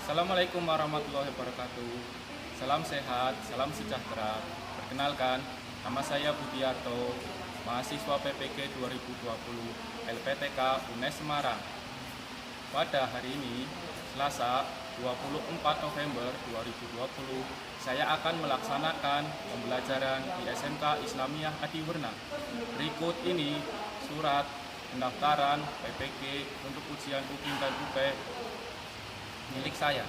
Assalamualaikum warahmatullahi wabarakatuh. Salam sehat, salam sejahtera. Perkenalkan, nama saya Budiarto, mahasiswa PPG 2020 LPTK UNES Semarang. Pada hari ini, Selasa 24 November 2020, saya akan melaksanakan pembelajaran di SMK Islamiyah Adiwerna. Berikut ini surat pendaftaran PPG untuk ujian UKIM dan UP milik saya.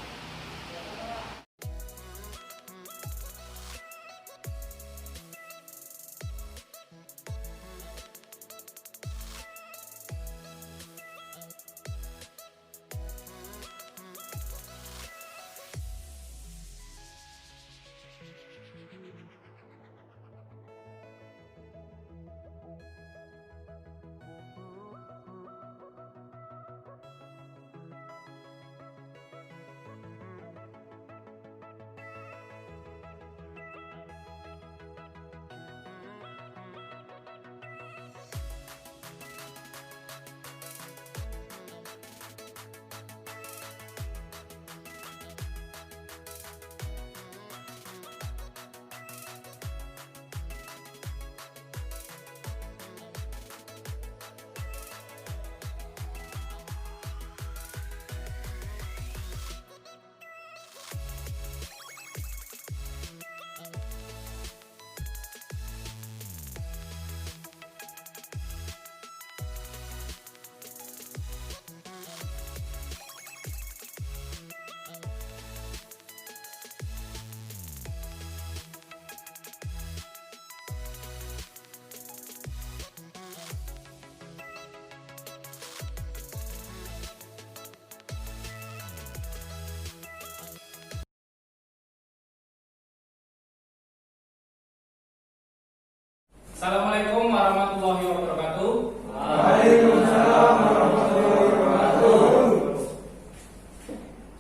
Assalamualaikum warahmatullahi wabarakatuh. Waalaikumsalam warahmatullahi wabarakatuh.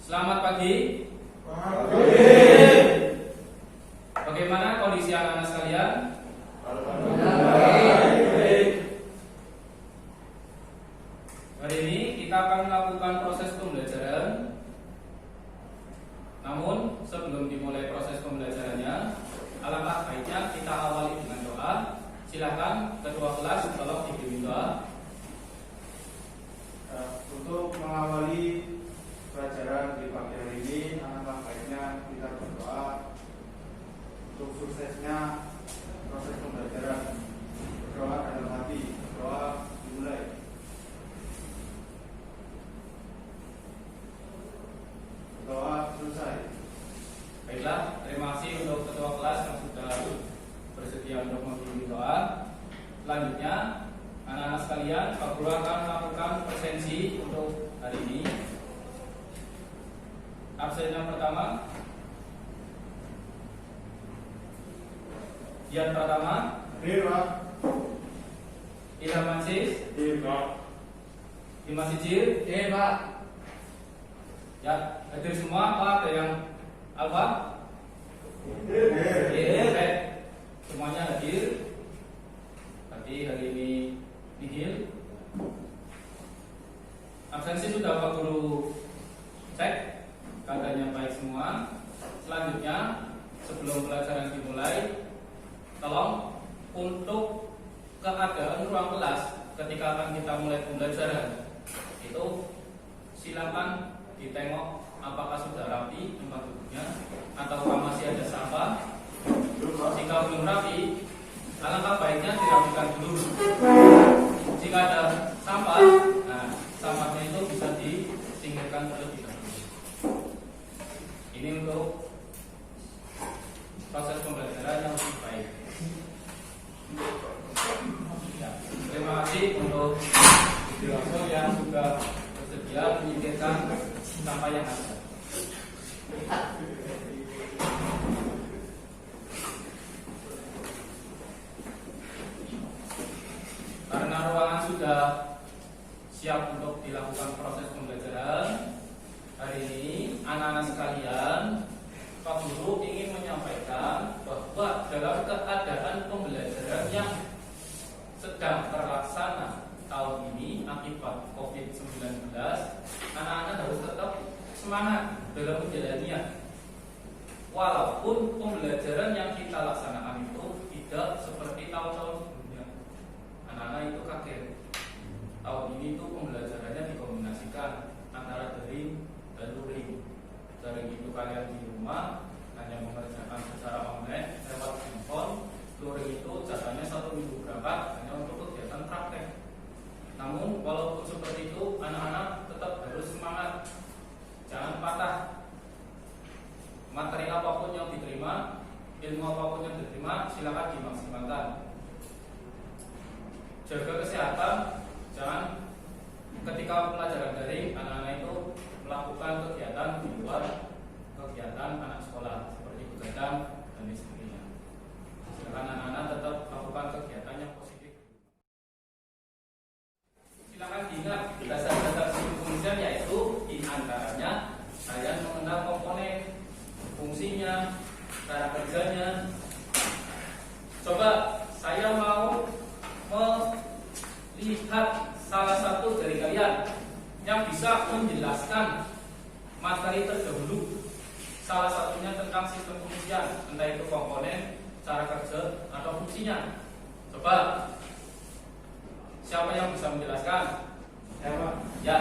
Selamat pagi. Pagi. Bagaimana kondisi anak-anak sekalian? Baik. Hari ini kita akan melakukan proses pembelajaran. Namun sebelum dimulai proses pembelajarannya, alangkah baiknya kita awali dengan doa. Silakan ketua kelas tolong dipimpin doa. Untuk mengawali pelajaran di pagi hari ini, alangkah baiknya kita berdoa untuk suksesnya proses pembelajaran. Berdoa dalam hati, berdoa dimulai. Berdoa selesai. Baiklah, terima kasih untuk ketua kelas yang sudah bersedia untuk memimpin doa. Selanjutnya, anak-anak sekalian, Pak Guru akan melakukan presensi untuk hari ini. Absen yang pertama, Dian Pratama, Dewa. Ilham Mansis, Dewa. Dimas Ijir, Dewa. ya, hadir semua. Apa ada yang Alfa? Semuanya hadir. Berarti hari ini nihil. Absensi sudah Pak Guru cek, keadaannya baik semua. Selanjutnya, sebelum pelajaran dimulai, tolong untuk keadaan ruang kelas ketika akan kita mulai pembelajaran itu silakan ditengok apakah sudah rapi tempat duduknya atau masih ada sampah. Jika belum rapi, alangkah baiknya dirapikan dulu. Jika ada sampah, nah sampahnya itu bisa disingkirkan terlebih dahulu. Ini untuk proses pembelajaran yang lebih baik. Ya, terima kasih untuk Direktur yang sudah bersedia menyingkirkan sampah yang ada. Karena ruangan sudah siap untuk dilakukan proses pembelajaran, hari ini anak-anak sekalian, Pak Guru ingin menyampaikan bahwa dalam keadaan pembelajaran yang sedang terlaksana tahun ini akibat COVID-19, anak-anak harus tetap semangat dalam menjalaninya. Walaupun pembelajaran yang kita laksanakan itu tidak seperti tahun-tahun sebelumnya. Anak-anak itu kaget. Tahun ini tuh pembelajarannya dikombinasikan antara daring dan luring. Daring itu kalian di rumah hanya mengerjakan secara online lewat handphone. Luring itu jatahnya 1 minggu berangkat hanya untuk kegiatan praktek. Namun walaupun seperti itu, anak-anak tetap harus semangat, jangan patah. Materi apapun yang diterima, ilmu apapun yang diterima, silakan dimaksimalkan. Jaga kesehatan, jangan ketika pelajaran daring anak-anak itu melakukan kegiatan di luar kegiatan anak sekolah seperti begadang dan sebagainya. Silakan anak-anak tetap melakukan kegiatan yang positif. Silakan diingat dasar-dasar pengisian, yaitu diantaranya kalian mengenal komponen, fungsinya, cara kerjanya. Coba saya mau melihat salah satu dari kalian yang bisa menjelaskan materi terdahulu, salah satunya tentang sistem pengisian, entah itu komponen, cara kerja, atau fungsinya. Coba, siapa yang bisa menjelaskan? Ya Pak. Ya,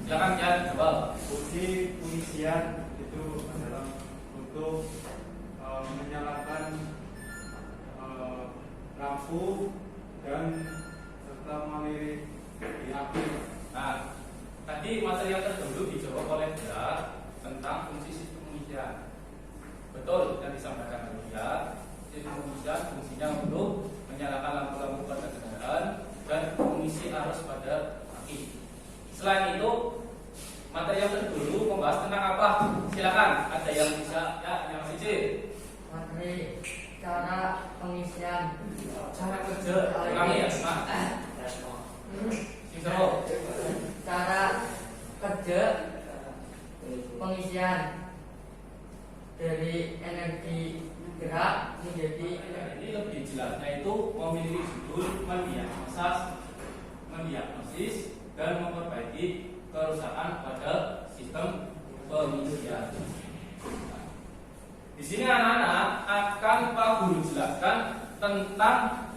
silakan ya, coba. Fungsi pengisian itu adalah untuk menyalakan lampu dan serta mengaliri di api. Nah, tadi materi yang terdahulu dijawab oleh dia tentang fungsi sistem pengisian. Betul yang disampaikan oleh dia. Sistem pengisian fungsinya untuk menyalakan lampu-lampu pada kendaraan dan mengisi arus pada aki. Selain itu, materi yang terdahulu membahas tentang apa? Silakan, ada yang bisa ya, yang siji. Materi cara pengisian, Cara kerja, ulangi ya, Mas. Sing seru. cara kerja pengisian dari energi gerak menjadi Ini lebih jelasnya itu memiliki judul mendiagnosis dan memperbaiki kerusakan pada sistem pengisian. Di sini anak-anak akan Pak Guru jelaskan tentang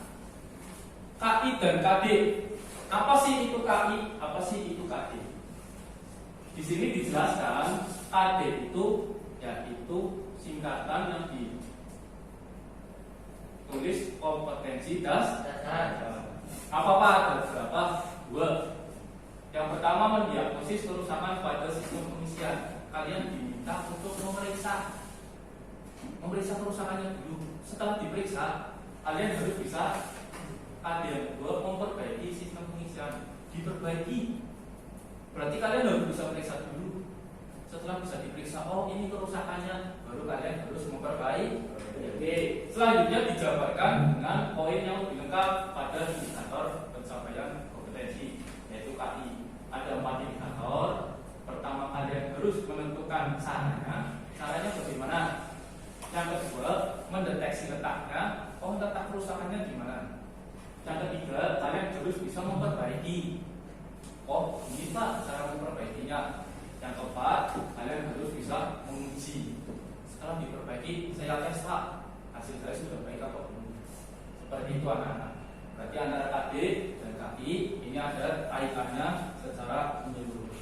KI dan KD. Apa sih itu KI? Apa sih itu KD? Di sini dijelaskan KD itu yaitu singkatan yang ditulis kompetensi dasar. Apa ada berapa? 2. Yang pertama mendiagnosis kerusakan pada sistem pengisian. Kalian diminta untuk memeriksa kerusakannya dulu. Setelah diperiksa, kalian harus bisa yang kedua memperbaiki sistem pengisian. Diperbaiki berarti kalian harus bisa periksa dulu. Setelah bisa diperiksa, oh ini kerusakannya, baru kalian harus memperbaiki. Oke. Selanjutnya dijabarkan dengan poin yang lebih lengkap pada indikator pencapaian kompetensi, yaitu KI. Ada 4 indikator. Pertama, kalian harus menentukan caranya. Caranya bagaimana? Yang kedua, mendeteksi letaknya. Oh, letak kerusakannya di mana? Yang ketiga, kalian harus bisa memperbaiki. Oh, ini Pak cara memperbaikinya. Yang keempat, kalian harus bisa menguji. Setelah diperbaiki, saya tes Pak, hasil saya sudah baik apa belum? Seperti itu anak-anak. Berarti antara KD dan KI ini ada kaitannya secara menyeluruh.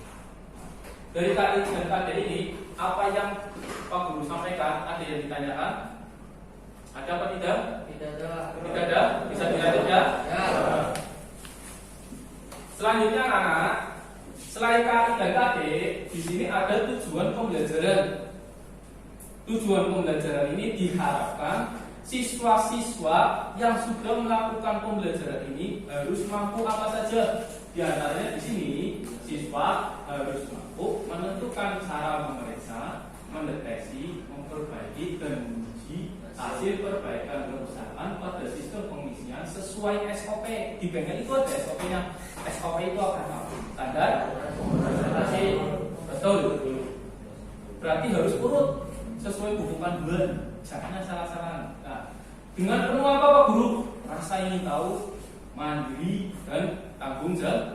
Dari KI dan KD ini, apa yang Pak Guru sampaikan, ada yang ditanyakan? Ada apa tidak? tidak ada. Tidak ada? Bisa dilanjut ya? Ya. Selanjutnya anak-anak, selain KI dan KD, di sini ada tujuan pembelajaran. Tujuan pembelajaran ini diharapkan siswa-siswa yang sudah melakukan pembelajaran ini harus mampu apa saja. Di antaranya di sini siswa harus mampu menentukan cara memeriksa, mendeteksi, memperbaiki dan menguji hasil perbaikan kerusakan pada sistem pengisian sesuai SOP. Di bengkel itu ada SOP-nya. SOP itu apa? Standar operasi. Betul. Berarti harus urut sesuai buku panduan. Jangan salah-salah. Nah, dengan penuh apa Pak Guru? Rasa ingin tahu, mandiri dan tanggung jawab.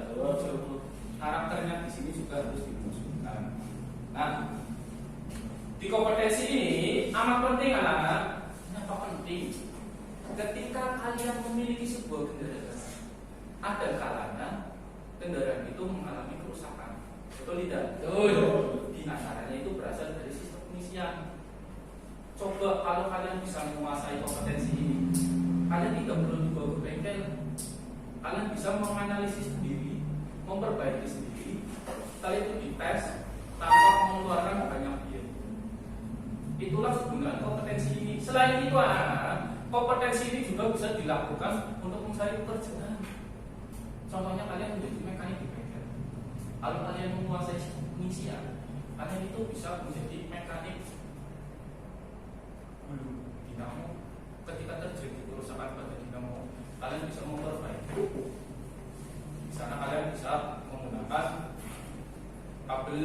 Karakternya di sini juga harus dimunculkan. Nah, di kompetensi ini amat penting anak-anak. Kenapa penting? Ketika kalian memiliki sebuah kendaraan, ada kalanya kendaraan itu mengalami kerusakan. Betul tidak? Betul. Di antaranya itu berasal dari sistem pengisian. Coba kalau kalian bisa menguasai kompetensi ini, kalian tidak perlu dibawa ke bengkel. Kalian bisa menganalisis sendiri, memperbaiki sendiri. Setelah itu dites tanpa mengeluarkan banyak biaya. Itulah kegunaan kompetensi ini. Selain itu anak-anak, kompetensi ini juga bisa dilakukan untuk mencari pekerjaan. Contohnya kalian menjadi mekanik di bengkel. Kalau kalian menguasai pengisian, kalian itu bisa menjadi mekanik hulu dinamo. Ketika terjadi kerusakan pada dinamo, kalian bisa memperbaiki. Di sana kalian bisa menggunakan kabel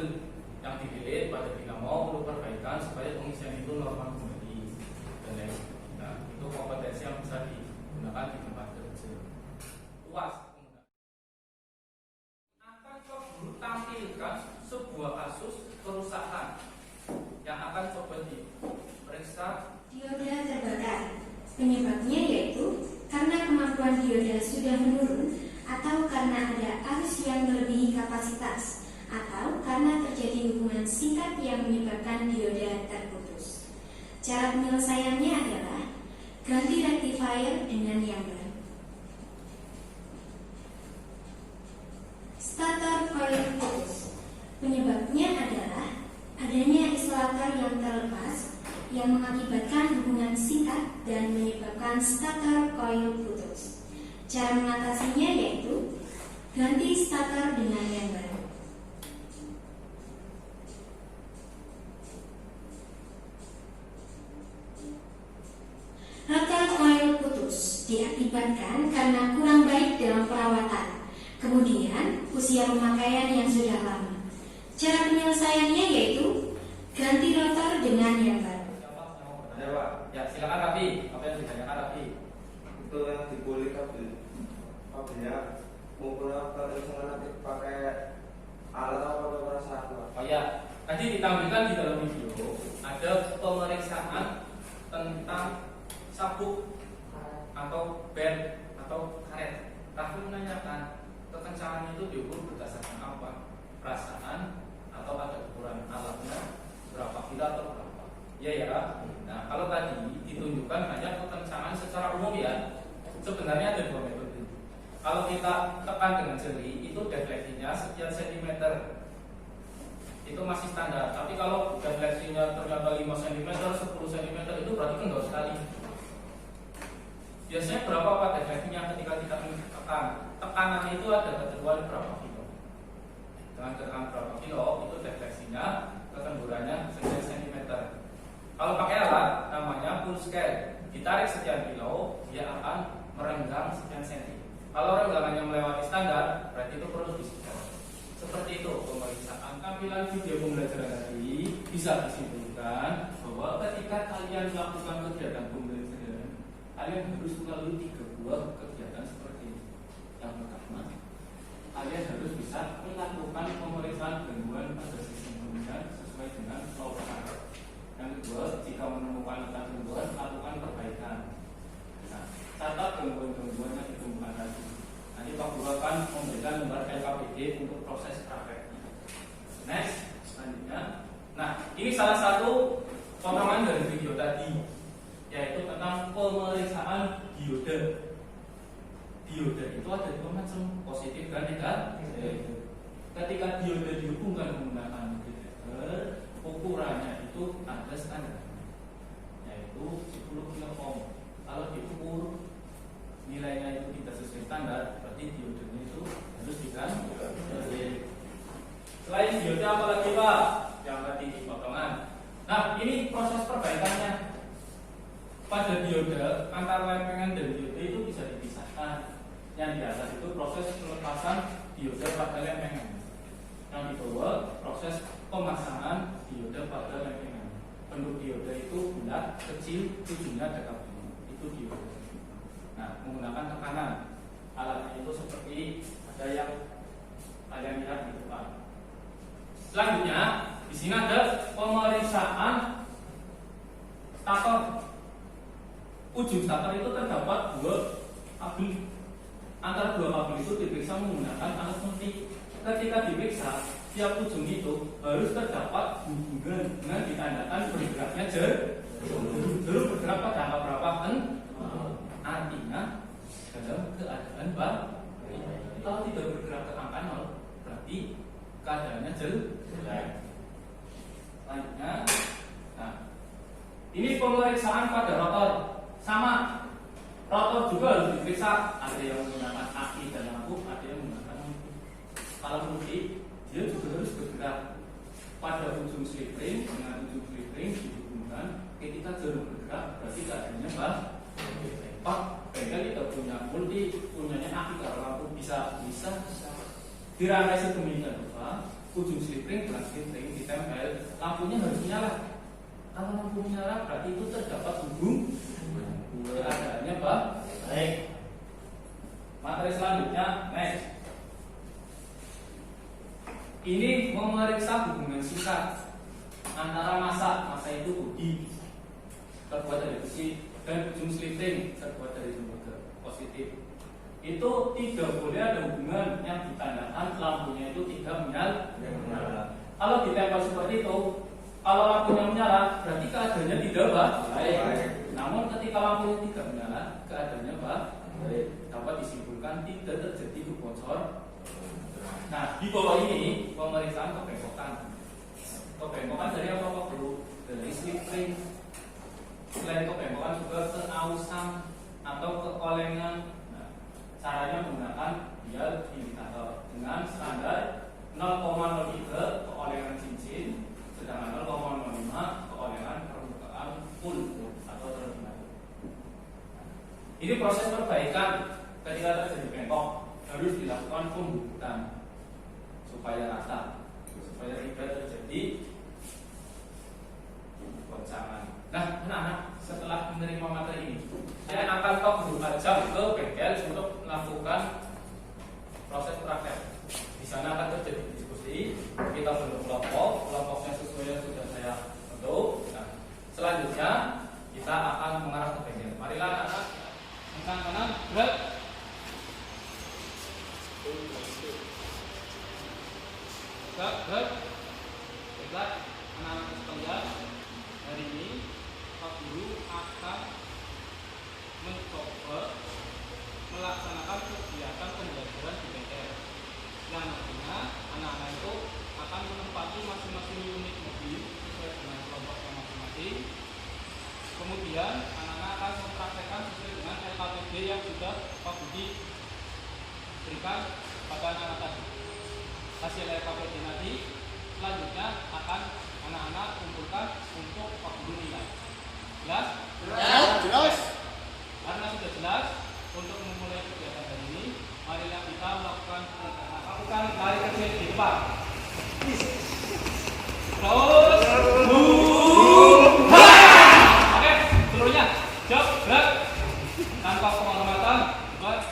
yang dililit pada dinamo untuk perbaikan supaya pengisian itu normal kembali dan lain sebagainya. Nah, itu kompetensi yang bisa digunakan di tempat kerja. Luas. Akan coba tampilkan sebuah kasus kerusakan yang akan coba diperiksa. Dioda terbakar. Penyebabnya yaitu karena kemampuan dioda sudah menurun, atau karena ada arus yang melebihi kapasitas, atau karena terjadi hubungan singkat yang menyebabkan dioda terputus. Cara penyelesaiannya adalah ganti rectifier dengan yang baru. Stator coil putus. Penyebabnya adalah adanya isolator yang terlepas yang mengakibatkan hubungan singkat dan menyebabkan stator coil putus. Cara mengatasinya yaitu ganti stator dengan yang baru. Rotor coil putus diakibatkan karena kurang baik dalam perawatan, kemudian usia pemakaian yang sudah lama. Cara penyelesaiannya yaitu ganti rotor dengan yang baru. Ada Pak? Ya silakan Rafi. Apa yang ditanyakan Rafi? Itu yang dikulik kabelnya maupun kalau misalnya nanti pakai alat apa perasaan Pak? Oh ya, tadi ditampilkan di dalam video ada pemeriksaan tentang sabuk atau bel atau karet. Rafi menanyakan kekencangan itu diukur berdasarkan apa? Perasaan atau ada ukuran alatnya berapa kilo atau berapa? Iya ya. Nah, kalau tadi ditunjukkan hanya kekencangan secara umum ya. Sebenarnya ada dua metode. Kalau kita tekan dengan jari itu defleksinya sekian sentimeter. Itu masih standar. Tapi kalau defleksinya ternyata 5 cm, 10 cm itu berarti kendor sekali. Biasanya berapa Pak defleksinya ketika kita tekan? Tekanan itu ada ketentuan berapa kilo. Dengan tekan berapa kilo itu defleksinya kekendurannya sekian sentimeter. Kalau pakai alat namanya full scale, ditarik sekian kilo, dia akan merenggang sekian senti. Kalau renggangannya melewati standar, berarti itu perlu disikat. Seperti itu pemeriksaan. Tampilan video pembelajaran tadi bisa disimpulkan bahwa ketika kalian melakukan kegiatan pembelajaran, kalian harus melalui 3 buah kegiatan seperti ini. Yang pertama, kalian harus bisa melakukan pemeriksaan gangguan pada sistem pengisian sesuai dengan flow chart. Yang kedua, jika menemukan letak gangguan, lakukan perbaikan. Nah, catat gangguan-gangguan yang ditemukan tadi. Nanti Pak Guru akan memberikan lembar LKPD untuk proses praktek. Next, selanjutnya. Nah, ini salah satu potongan dari video tadi, yaitu tentang pemeriksaan dioda. Dioda itu ada 2 macam, positif dan negatif. Ketika dioda dihubungkan menggunakan detector, ukurannya itu ada standar, yaitu 10 kilo ohm. Kalau diukur nilainya itu tidak sesuai standar, berarti diodanya itu harus diganti. Selain dioda apa lagi Pak? Yang tadi di potongan. Nah, ini proses perbaikannya. Pada dioda, antara lempengan dan dioda itu bisa dipisahkan. Yang di atas itu proses pelepasan dioda pada lempengan. Yang di bawah proses pemasangan dioda pada lempengan. Bentuk dioda itu bulat, kecil, ujungnya ada kabelnya. Itu dioda. Nah, menggunakan tekanan. Alatnya itu seperti ada yang kalian lihat di depan. Selanjutnya bisa sini ada pemeriksaan stator. Ujung stator itu terdapat dua kabel. Antara dua kabel itu diperiksa menggunakan alat multi. Ketika diperiksa, tiap ujung itu harus terdapat hubungan dengan ditandakan bergeraknya jarum bergerak pada angka berapa kan? Artinya dalam keadaan balik. Kalau tidak bergerak ke angka 0, berarti keadaannya jelek. Selanjutnya, nah, ini pemeriksaan pada rotor. Sama, rotor juga harus diperiksa. Ada yang menggunakan aki dan lampu, ada yang menggunakan lampu. Kalau multi, dia juga harus bergerak. Pada ujung slip ring dengan ujung slip ring dihubungkan. Ketika jarum bergerak, berarti keadaannya Pak, bengkel kita punya multi, punyanya aki. Kalau lampu bisa dirangkai sedemikian rupa, ujung slip ring dengan slip ring ditempel, lampunya harus menyala. Kalau lampu menyala, berarti itu terdapat hubung. Keadaannya baik. Materi selanjutnya, next. Ini memeriksa hubungan singkat antara massa itu bodi terbuat dari besi dan ujung slip ring terbuat dari sumber positif. Itu tidak boleh ada hubungan yang ditandakan lampunya itu tidak menyala. Kalau ditempel seperti itu, kalau lampunya menyala, berarti keadaannya tidak baik. Namun ketika lampunya tidak menyala, keadaannya baik. Dapat disimpulkan tidak terjadi bocor. Nah, di bawah ini pemeriksaan kebengkokan. Kebengkokan dari apa perlu? Dari slip ring. Selain kebengkokan juga keausan atau keolengan. Nah, caranya menggunakan dial indikator dengan standar 0,03 keolengan cincin, sedangkan 0,05 keolengan permukaan full atau terminal. Ini proses perbaikan ketika terjadi bengkok harus dilakukan pembukutan supaya rata, supaya tidak terjadi goncangan. Nah, anak-anak, setelah menerima materi ini, saya akan tok beberapa jam ke bengkel untuk melakukan proses praktek. Di sana akan terjadi diskusi, kita bentuk kelompoknya sesuai yang sudah saya bentuk. Nah, selanjutnya kita akan mengarah ke bengkel. Marilah anak-anak, tentang kanan, gerak. Baiklah, anak-anak sekalian, hari ini Pak Guru akan mencoba melaksanakan kegiatan pembelajaran di bengkel. Yang nantinya anak-anak itu akan menempati masing-masing unit mobil sesuai dengan kelompoknya masing-masing. Kemudian anak-anak akan mempraktekkan sesuai dengan LKPD yang sudah Pak Budi berikan pada anak-anak tadi. Hasil LKPD nanti selanjutnya akan anak-anak kumpulkan untuk Pak Guru nilai. Jelas? Jelas. Karena sudah jelas, untuk memulai kegiatan hari ini, marilah kita melakukan lari kecil di depan. Terus, oke, seluruhnya, jawab, gerak, tanpa penghormatan, buat.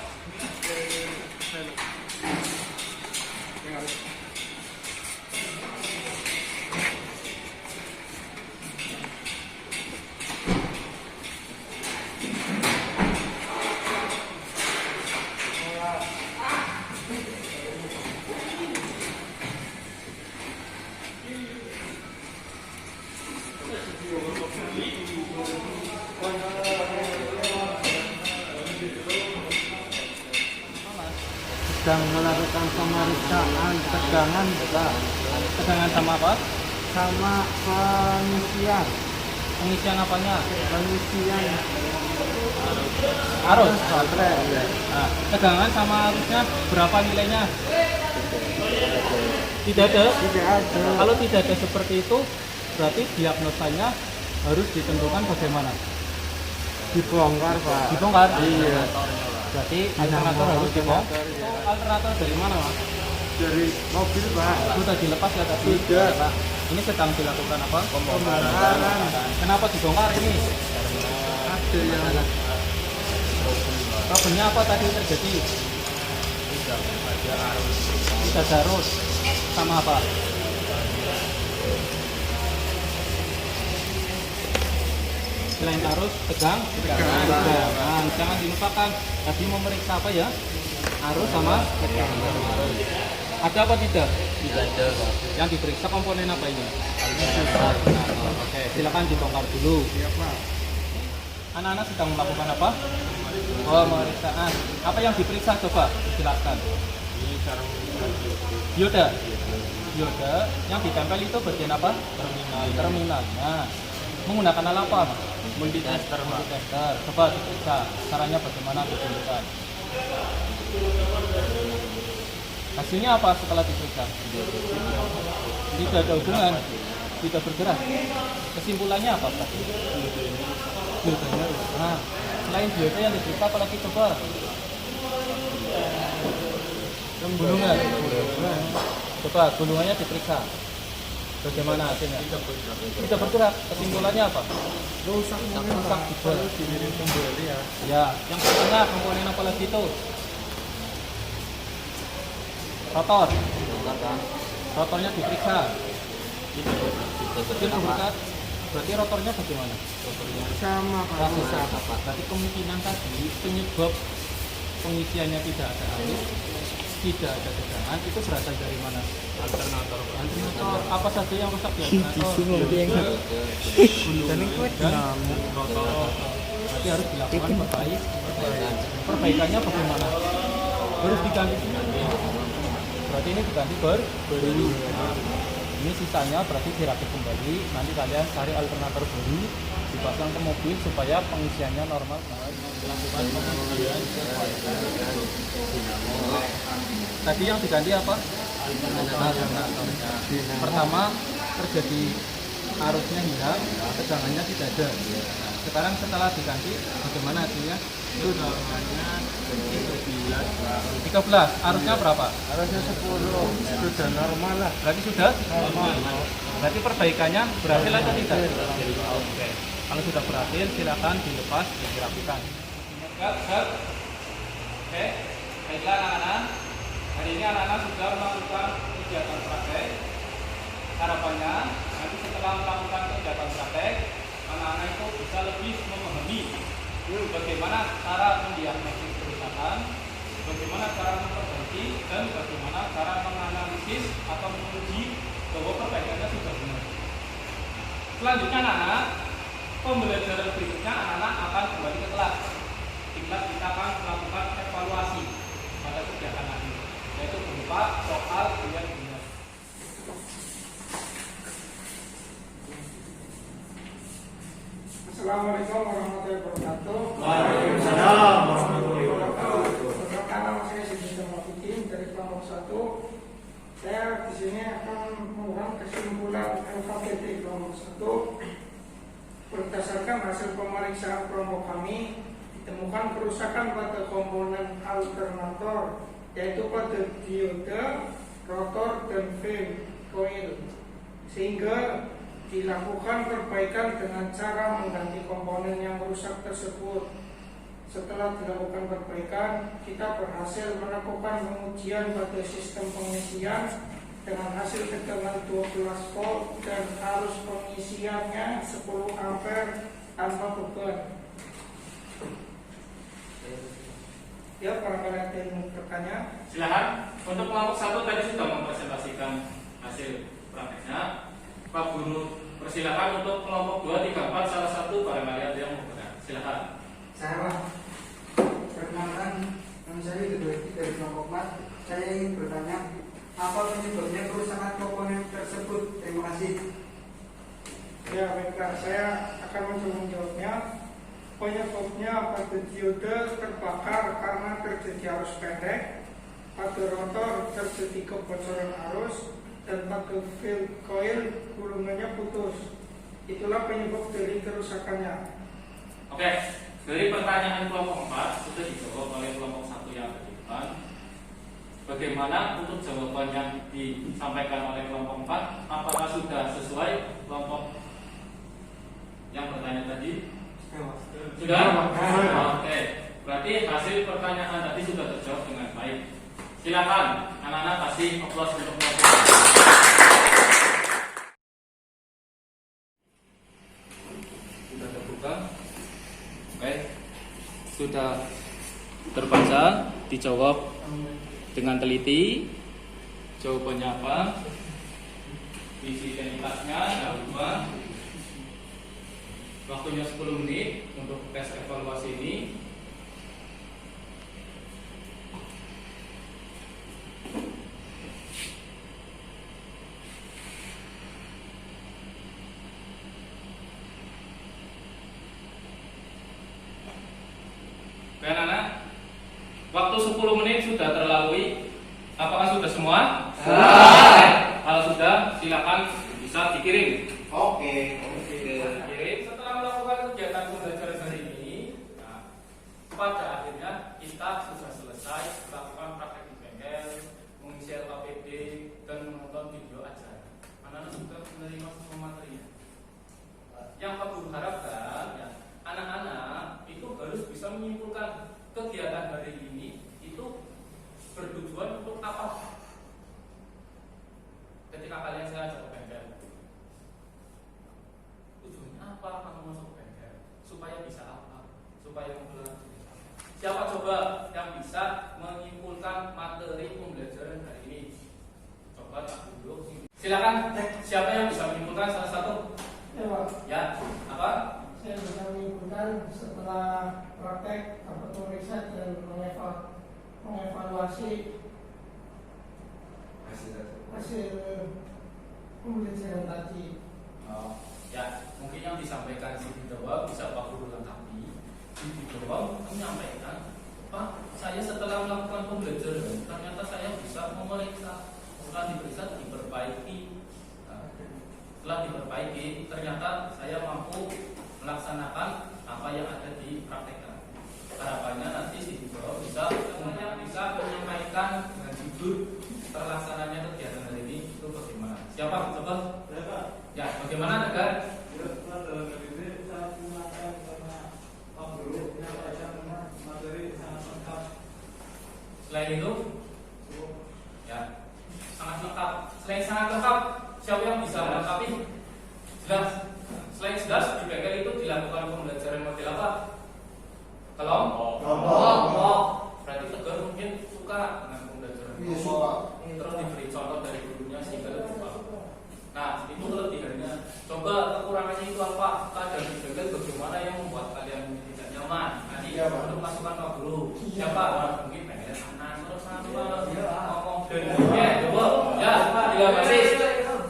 Sedang melakukan pemeriksaan tegangan Pak. Tegangan sama apa? Sama pengisian Pengisian apanya? arus Arus. baterai ya. Nah, tegangan sama arusnya berapa nilainya? Tidak ada. Tidak ada. Kalau tidak ada seperti itu, berarti diagnosanya harus ditentukan bagaimana? Dibongkar Pak. Dibongkar. Iya. Berarti alternator harus dibongkar. Alternator, ya. Alternator dari mana, Mas? Dari mobil Pak. Sudah dilepas ya tadi? Sudah. Pak. Ini sedang dilakukan apa? Pembongkaran. Kenapa dibongkar ini? Ada yang Problemnya apa tadi terjadi? Tidak ada arus. Sama apa? Selain arus, tegangan. Jangan dilupakan. Tadi memeriksa apa ya? Arus sama tegangan. Ada apa tidak? Tidak ada. Yang diperiksa komponen apa ini? Oke, silakan dibongkar dulu. Anak-anak sedang melakukan apa? Oh, pemeriksaan. Apa yang diperiksa coba? Jelaskan. Ini cara Dioda. Dioda yang ditempel itu bagian apa? Terminalnya. Menggunakan alat apa? Multitester. Coba diperiksa. Caranya bagaimana ditunjukkan. Hasilnya apa setelah diperiksa? Tidak ada hubungan, tidak bergerak. Kesimpulannya apa tadi? Diodanya. Nah, selain dioda yang diperiksa apalagi coba? Gulungan. Coba gulungannya diperiksa. Bagaimana hasilnya? Tidak bergerak. Kesimpulannya apa? Rusak juga. kembali ya. Ya, yang pertama komponen apa lagi itu? Rotor. Rotornya diperiksa. Tidak bergerak. Berarti rotornya bagaimana? Sama Rusak. Berarti kemungkinan tadi penyebab pengisiannya tidak ada arus, tidak ada tegangan, itu berasal dari mana? Alternator. Apa saja yang rusak di alternator? Dan itu dinamo. Rotor. Berarti harus dilakukan perbaikannya bagaimana? Harus diganti. Berarti ini diganti baru. Ini sisanya berarti dirakit kembali. Nanti kalian cari alternator baru, dipasang ke mobil supaya pengisiannya normal. Dilakukan pengisian. Tadi yang diganti apa? Alternatornya. Pertama terjadi arusnya hilang, tegangannya tidak ada. Sekarang setelah diganti, bagaimana hasilnya? Itu normalnya 13. Arusnya berapa? Harusnya 10. Sudah normal lah. Berarti sudah normal. Berarti perbaikannya berhasil atau tidak? Oke. Kalau sudah berhasil, silakan dilepas dan dirapikan. Oke. Baiklah anak-anak. Hari ini anak-anak sudah melakukan kegiatan praktek. Harapannya nanti setelah melakukan kegiatan praktek, anak-anak itu bisa lebih memahami bagaimana cara mendiagnosis kerusakan, bagaimana cara memperbaiki, dan bagaimana cara menganalisis atau menguji bahwa perbaikannya sudah benar. Selanjutnya anak-anak, pembelajaran berikutnya anak-anak akan kembali ke kelas. Di kelas kita akan melakukan evaluasi pada kegiatan akhir, yaitu berupa soal pilihan benar. Assalamualaikum warahmatullahi wabarakatuh. Waalaikumsalam warahmatullahi wabarakatuh. Perkenalkan, nama saya Siti Muhammad dari kelompok 1. Saya di sini akan mengulang kesimpulan LKPT kelompok 1. Berdasarkan hasil pemeriksaan kelompok kami, ditemukan kerusakan pada komponen alternator, yaitu pada dioda, rotor, dan valve coil, sehingga dilakukan perbaikan dengan cara mengganti komponen yang rusak tersebut. Setelah dilakukan perbaikan, kita berhasil melakukan pengujian pada sistem pengisian dengan hasil tegangan 12 volt dan arus pengisiannya 10 ampere tanpa beban. Ya, barangkali ada yang mau bertanya. Silakan. Untuk kelompok 1 tadi sudah mempresentasikan hasil prakteknya. Pak Guru, persilakan untuk kelompok 2, 3, 4 salah satu barangkali ada yang mau bertanya. Silakan. Saya perkenalkan, nama saya Widodoti dari kelompok 4. Saya ingin bertanya, apa penyebabnya kerusakan komponen tersebut? Terima kasih. Ya, baiklah, saya akan mencoba menjawabnya. Penyebabnya pada dioda terbakar karena terjadi arus pendek, pada rotor terjadi kebocoran arus, dan pada valve coil gulungannya putus. Itulah penyebab dari kerusakannya. Oke, dari pertanyaan kelompok 4 sudah dijawab oleh kelompok 1 yang ada di depan. Bagaimana untuk jawaban yang disampaikan oleh kelompok 4? Apakah sudah sesuai kelompok yang bertanya tadi? Sudah? Oke, berarti hasil pertanyaan tadi sudah terjawab dengan baik. Silakan anak-anak kasih aplaus untuk kelompok. Sudah terbuka. sudah terbaca, dijawab dengan teliti. Jawabannya apa? Isi identitasnya, jangan lupa. Waktunya 10 menit untuk tes evaluasi ini. Oke anak-anak, waktu 10 menit sudah terlalui. Apakah sudah semua? Kalau sudah, silakan bisa dikirim. Oke. Kirim. Setelah melakukan kegiatan pembelajaran hari ini, nah, pada akhirnya kita sudah selesai melakukan praktek di bengkel, mengisi LKPD, dan menonton video ajaran. Anak-anak sudah menerima semua materinya. Yang Pak Guru harapkan, ya, anak-anak itu harus bisa menyimpulkan kegiatan hari ini itu bertujuan untuk apa. Ketika kalian saya ajak ke bengkel, tujuannya apa kamu masuk bengkel? Supaya bisa apa? Supaya mempelajari. Siapa coba yang bisa menyimpulkan materi pembelajaran hari ini? Coba tak dulu. Silakan. Siapa yang bisa menyimpulkan salah satu? Ya, apa? Saya bisa menyimpulkan setelah praktek dapat memeriksa dan mengevaluasi hasil pembelajaran tadi. Oh, ya, mungkin yang disampaikan si Bidawang bisa Pak Guru lengkapi. Si Bidawang menyampaikan, Pak, saya setelah melakukan pembelajaran, ternyata saya bisa memeriksa. Setelah diperiksa, diperbaiki. Nah, setelah diperbaiki, ternyata saya mampu melaksanakan apa yang ada di prakteknya. Harapannya nanti si Bidawang bisa menyampaikan dengan jujur terlaksananya kegiatan hari ini itu bagaimana? Siapa? Coba. Ya, bagaimana agar selain itu, ya, sangat lengkap. Selain sangat lengkap, siapa yang bisa melengkapi? Jelas. Selain jelas, di bengkel itu dilakukan pembelajaran model apa? Kelompok. Berarti Tegar mungkin suka dengan pembelajaran kelompok. Terus diberi contoh dari gurunya sehingga lebih paham. Nah, itu kelebihannya. Coba kekurangannya itu apa? Kadang di bengkel bagaimana yang membuat kalian tidak nyaman? Nanti untuk masukan Pak Guru. Siapa? Mungkin bengkel panas terus ngomong dan coba. Ya, tidak persis.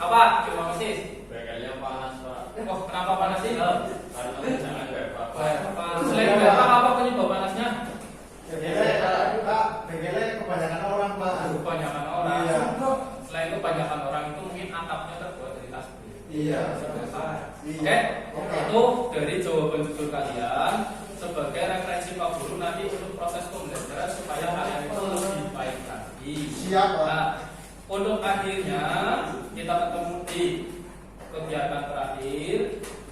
Apa? Coba persis. Bengelnya panas, Pak. Oh, kenapa panas sih? Karena jangan Bapak. Selain Bapak, apa penyebab panasnya? Bengelnya kebanyakan orang, Pak. Kebanyakan orang. Iya. Selain kebanyakan orang itu mungkin atapnya terbuat dari asbes. Iya. Oke. Itu dari jawaban jujur kalian sebagai referensi Pak Guru nanti untuk proses pembelajaran supaya kalian itu lebih baik lagi. Siap, Pak. Nah, untuk akhirnya kita ketemu di kegiatan terakhir.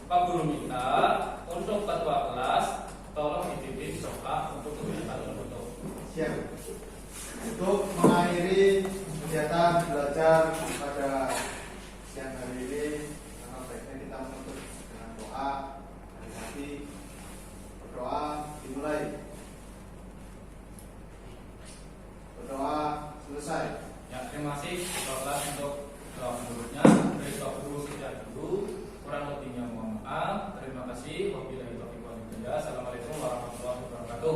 Pak Guru minta untuk ketua kelas tolong dipimpin doa untuk kegiatan tertutup. Siap. Untuk mengakhiri kegiatan belajar pada siang hari ini, karena baiknya kita menutup dengan doa dari hati. Berdoa dimulai. Berdoa selesai. Ya, terima kasih ketua kelas untuk doa menurutnya. Dari Pak Guru sekian dulu. Kurang lebihnya mohon maaf. Terima kasih. Wabillahi taufiq wal hidayah. Assalamualaikum warahmatullahi wabarakatuh.